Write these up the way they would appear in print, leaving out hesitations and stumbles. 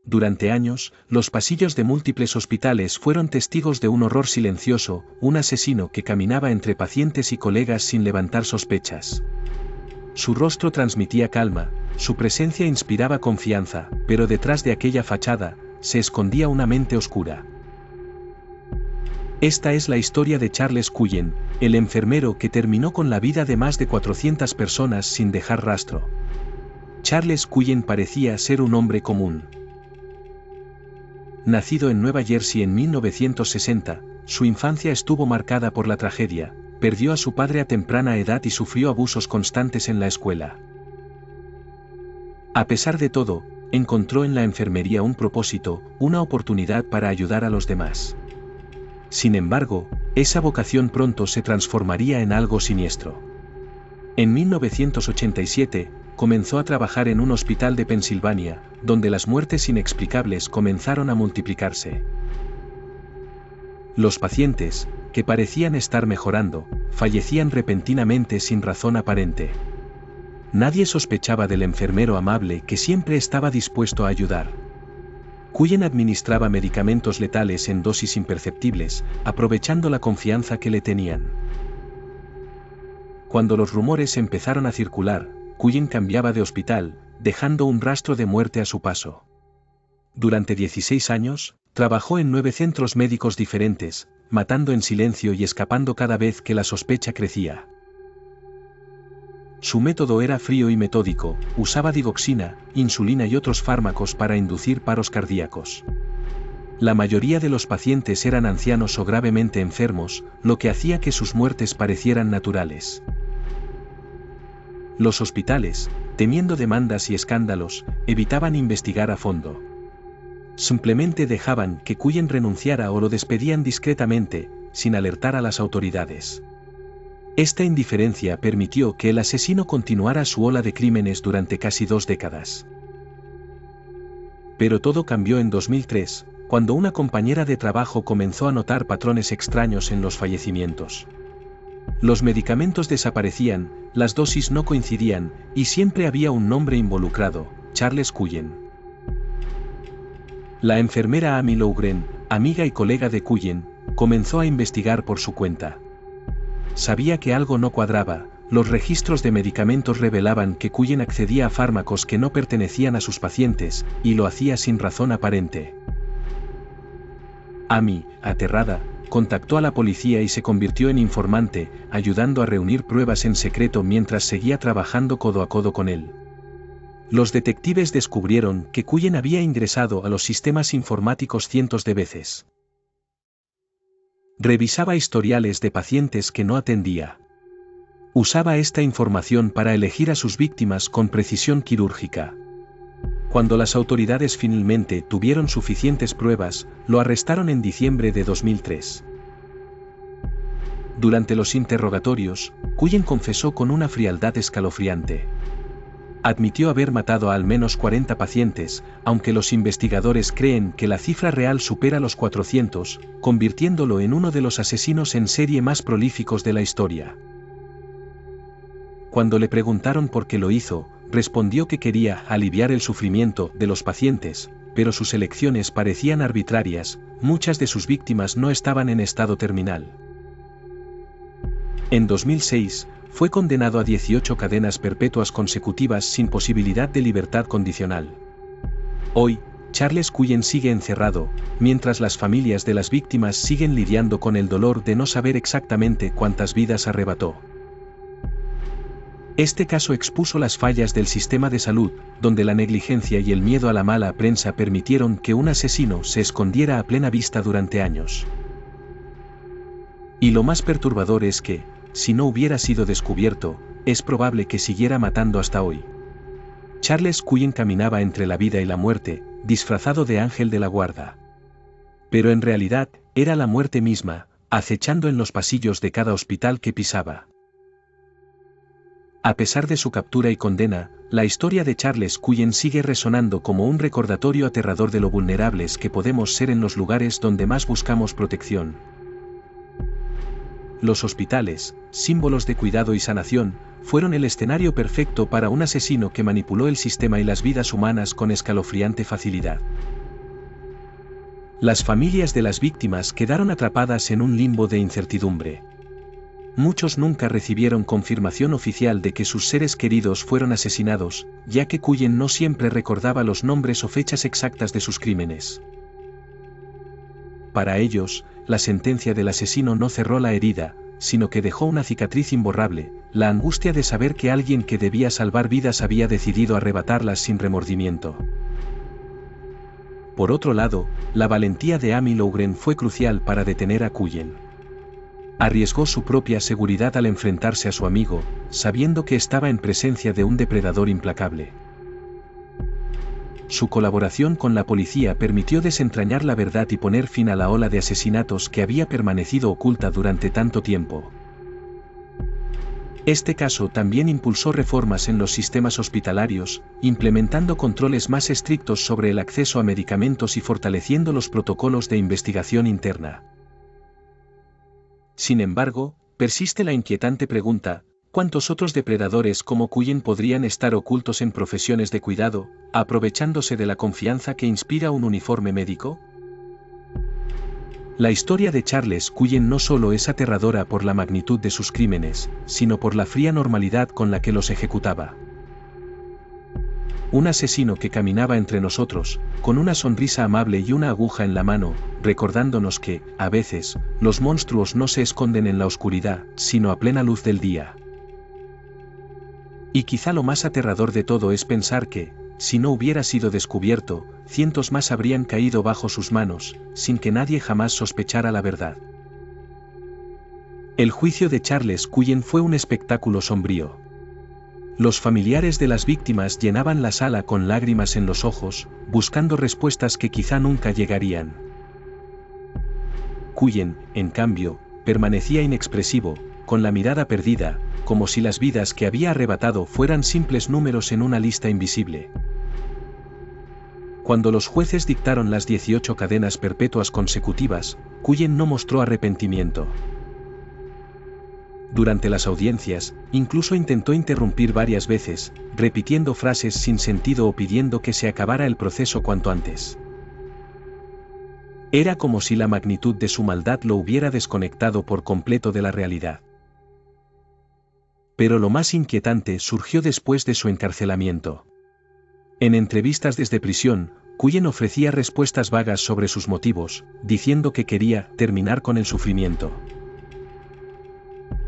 Durante años, los pasillos de múltiples hospitales fueron testigos de un horror silencioso, un asesino que caminaba entre pacientes y colegas sin levantar sospechas. Su rostro transmitía calma, su presencia inspiraba confianza, pero detrás de aquella fachada, se escondía una mente oscura. Esta es la historia de Charles Cullen, el enfermero que terminó con la vida de más de 400 personas sin dejar rastro. Charles Cullen parecía ser un hombre común. Nacido en Nueva Jersey en 1960, su infancia estuvo marcada por la tragedia, perdió a su padre a temprana edad y sufrió abusos constantes en la escuela. A pesar de todo, encontró en la enfermería un propósito, una oportunidad para ayudar a los demás. Sin embargo, esa vocación pronto se transformaría en algo siniestro. En 1987, comenzó a trabajar en un hospital de Pensilvania, donde las muertes inexplicables comenzaron a multiplicarse. Los pacientes, que parecían estar mejorando, fallecían repentinamente sin razón aparente. Nadie sospechaba del enfermero amable que siempre estaba dispuesto a ayudar. Cullen administraba medicamentos letales en dosis imperceptibles, aprovechando la confianza que le tenían. Cuando los rumores empezaron a circular, Cullen cambiaba de hospital, dejando un rastro de muerte a su paso. Durante 16 años, trabajó en 9 centros médicos diferentes, matando en silencio y escapando cada vez que la sospecha crecía. Su método era frío y metódico, usaba digoxina, insulina y otros fármacos para inducir paros cardíacos. La mayoría de los pacientes eran ancianos o gravemente enfermos, lo que hacía que sus muertes parecieran naturales. Los hospitales, temiendo demandas y escándalos, evitaban investigar a fondo. Simplemente dejaban que Cullen renunciara o lo despedían discretamente, sin alertar a las autoridades. Esta indiferencia permitió que el asesino continuara su ola de crímenes durante casi 2 décadas. Pero todo cambió en 2003, cuando una compañera de trabajo comenzó a notar patrones extraños en los fallecimientos. Los medicamentos desaparecían, las dosis no coincidían, y siempre había un nombre involucrado: Charles Cullen. La enfermera Amy Lowgren, amiga y colega de Cullen, comenzó a investigar por su cuenta. Sabía que algo no cuadraba, los registros de medicamentos revelaban que Cullen accedía a fármacos que no pertenecían a sus pacientes, y lo hacía sin razón aparente. Amy, aterrada, contactó a la policía y se convirtió en informante, ayudando a reunir pruebas en secreto mientras seguía trabajando codo a codo con él. Los detectives descubrieron que Cullen había ingresado a los sistemas informáticos cientos de veces. Revisaba historiales de pacientes que no atendía. Usaba esta información para elegir a sus víctimas con precisión quirúrgica. Cuando las autoridades finalmente tuvieron suficientes pruebas, lo arrestaron en diciembre de 2003. Durante los interrogatorios, Cullen confesó con una frialdad escalofriante. Admitió haber matado a al menos 40 pacientes, aunque los investigadores creen que la cifra real supera los 400, convirtiéndolo en uno de los asesinos en serie más prolíficos de la historia. Cuando le preguntaron por qué lo hizo, respondió que quería aliviar el sufrimiento de los pacientes, pero sus elecciones parecían arbitrarias, muchas de sus víctimas no estaban en estado terminal. En 2006, fue condenado a 18 cadenas perpetuas consecutivas sin posibilidad de libertad condicional. Hoy, Charles Cullen sigue encerrado, mientras las familias de las víctimas siguen lidiando con el dolor de no saber exactamente cuántas vidas arrebató. Este caso expuso las fallas del sistema de salud, donde la negligencia y el miedo a la mala prensa permitieron que un asesino se escondiera a plena vista durante años. Y lo más perturbador es que, si no hubiera sido descubierto, es probable que siguiera matando hasta hoy. Charles Cullen caminaba entre la vida y la muerte, disfrazado de ángel de la guarda. Pero en realidad, era la muerte misma, acechando en los pasillos de cada hospital que pisaba. A pesar de su captura y condena, la historia de Charles Cullen sigue resonando como un recordatorio aterrador de lo vulnerables que podemos ser en los lugares donde más buscamos protección. Los hospitales, símbolos de cuidado y sanación, fueron el escenario perfecto para un asesino que manipuló el sistema y las vidas humanas con escalofriante facilidad. Las familias de las víctimas quedaron atrapadas en un limbo de incertidumbre. Muchos nunca recibieron confirmación oficial de que sus seres queridos fueron asesinados, ya que Cullen no siempre recordaba los nombres o fechas exactas de sus crímenes. Para ellos, la sentencia del asesino no cerró la herida, sino que dejó una cicatriz imborrable, la angustia de saber que alguien que debía salvar vidas había decidido arrebatarlas sin remordimiento. Por otro lado, la valentía de Amy Lowgren fue crucial para detener a Cullen. Arriesgó su propia seguridad al enfrentarse a su amigo, sabiendo que estaba en presencia de un depredador implacable. Su colaboración con la policía permitió desentrañar la verdad y poner fin a la ola de asesinatos que había permanecido oculta durante tanto tiempo. Este caso también impulsó reformas en los sistemas hospitalarios, implementando controles más estrictos sobre el acceso a medicamentos y fortaleciendo los protocolos de investigación interna. Sin embargo, persiste la inquietante pregunta, ¿cuántos otros depredadores como Cullen podrían estar ocultos en profesiones de cuidado, aprovechándose de la confianza que inspira un uniforme médico? La historia de Charles Cullen no solo es aterradora por la magnitud de sus crímenes, sino por la fría normalidad con la que los ejecutaba. Un asesino que caminaba entre nosotros, con una sonrisa amable y una aguja en la mano, recordándonos que, a veces, los monstruos no se esconden en la oscuridad, sino a plena luz del día. Y quizá lo más aterrador de todo es pensar que, si no hubiera sido descubierto, cientos más habrían caído bajo sus manos, sin que nadie jamás sospechara la verdad. El juicio de Charles Cullen fue un espectáculo sombrío. Los familiares de las víctimas llenaban la sala con lágrimas en los ojos, buscando respuestas que quizá nunca llegarían. Cullen, en cambio, permanecía inexpresivo, con la mirada perdida, como si las vidas que había arrebatado fueran simples números en una lista invisible. Cuando los jueces dictaron las 18 cadenas perpetuas consecutivas, Cullen no mostró arrepentimiento. Durante las audiencias, incluso intentó interrumpir varias veces, repitiendo frases sin sentido o pidiendo que se acabara el proceso cuanto antes. Era como si la magnitud de su maldad lo hubiera desconectado por completo de la realidad. Pero lo más inquietante surgió después de su encarcelamiento. En entrevistas desde prisión, Cullen ofrecía respuestas vagas sobre sus motivos, diciendo que quería terminar con el sufrimiento.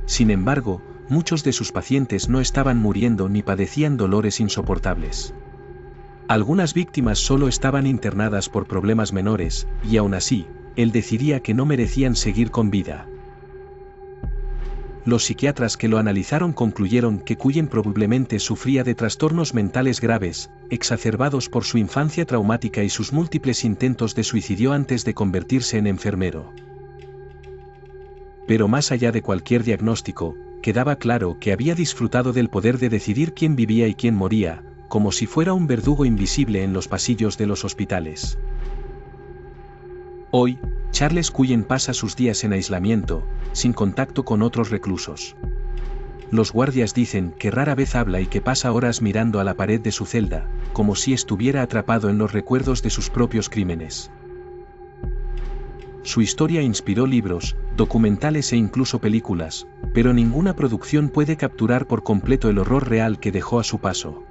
Sin embargo, muchos de sus pacientes no estaban muriendo ni padecían dolores insoportables. Algunas víctimas solo estaban internadas por problemas menores, y aún así, él decidía que no merecían seguir con vida. Los psiquiatras que lo analizaron concluyeron que Cullen probablemente sufría de trastornos mentales graves, exacerbados por su infancia traumática y sus múltiples intentos de suicidio antes de convertirse en enfermero. Pero más allá de cualquier diagnóstico, quedaba claro que había disfrutado del poder de decidir quién vivía y quién moría, como si fuera un verdugo invisible en los pasillos de los hospitales. Hoy, Charles Cullen pasa sus días en aislamiento, sin contacto con otros reclusos. Los guardias dicen que rara vez habla y que pasa horas mirando a la pared de su celda, como si estuviera atrapado en los recuerdos de sus propios crímenes. Su historia inspiró libros, documentales e incluso películas, pero ninguna producción puede capturar por completo el horror real que dejó a su paso.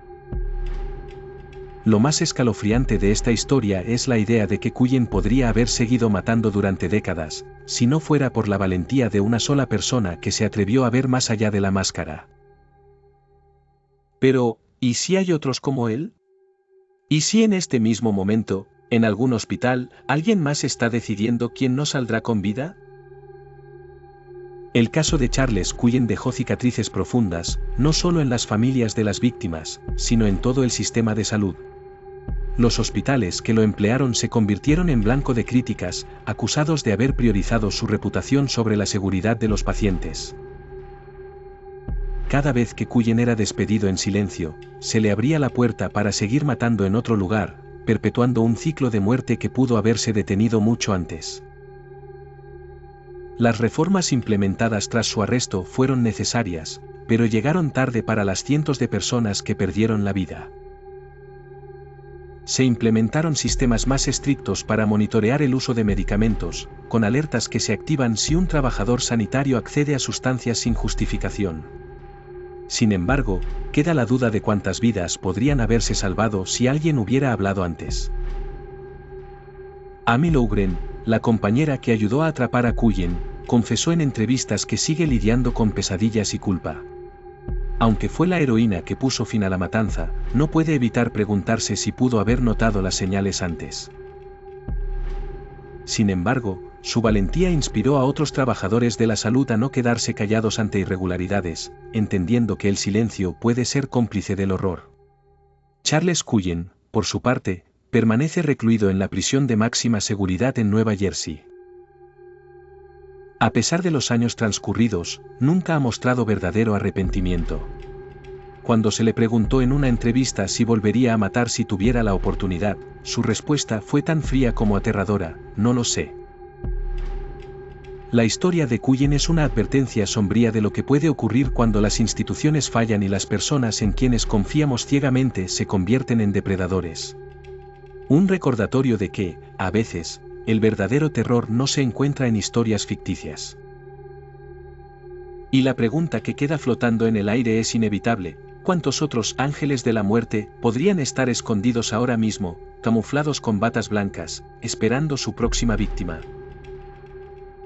Lo más escalofriante de esta historia es la idea de que Cullen podría haber seguido matando durante décadas, si no fuera por la valentía de una sola persona que se atrevió a ver más allá de la máscara. Pero, ¿y si hay otros como él? ¿Y si en este mismo momento, en algún hospital, alguien más está decidiendo quién no saldrá con vida? El caso de Charles Cullen dejó cicatrices profundas, no solo en las familias de las víctimas, sino en todo el sistema de salud. Los hospitales que lo emplearon se convirtieron en blanco de críticas, acusados de haber priorizado su reputación sobre la seguridad de los pacientes. Cada vez que Cullen era despedido en silencio, se le abría la puerta para seguir matando en otro lugar, perpetuando un ciclo de muerte que pudo haberse detenido mucho antes. Las reformas implementadas tras su arresto fueron necesarias, pero llegaron tarde para las cientos de personas que perdieron la vida. Se implementaron sistemas más estrictos para monitorear el uso de medicamentos, con alertas que se activan si un trabajador sanitario accede a sustancias sin justificación. Sin embargo, queda la duda de cuántas vidas podrían haberse salvado si alguien hubiera hablado antes. Amy Lowgren, la compañera que ayudó a atrapar a Cullen, confesó en entrevistas que sigue lidiando con pesadillas y culpa. Aunque fue la heroína que puso fin a la matanza, no puede evitar preguntarse si pudo haber notado las señales antes. Sin embargo, su valentía inspiró a otros trabajadores de la salud a no quedarse callados ante irregularidades, entendiendo que el silencio puede ser cómplice del horror. Charles Cullen, por su parte, permanece recluido en la prisión de máxima seguridad en Nueva Jersey. A pesar de los años transcurridos, nunca ha mostrado verdadero arrepentimiento. Cuando se le preguntó en una entrevista si volvería a matar si tuviera la oportunidad, su respuesta fue tan fría como aterradora: no lo sé. La historia de Cullen es una advertencia sombría de lo que puede ocurrir cuando las instituciones fallan y las personas en quienes confiamos ciegamente se convierten en depredadores. Un recordatorio de que, a veces, el verdadero terror no se encuentra en historias ficticias. Y la pregunta que queda flotando en el aire es inevitable: ¿cuántos otros ángeles de la muerte podrían estar escondidos ahora mismo, camuflados con batas blancas, esperando su próxima víctima?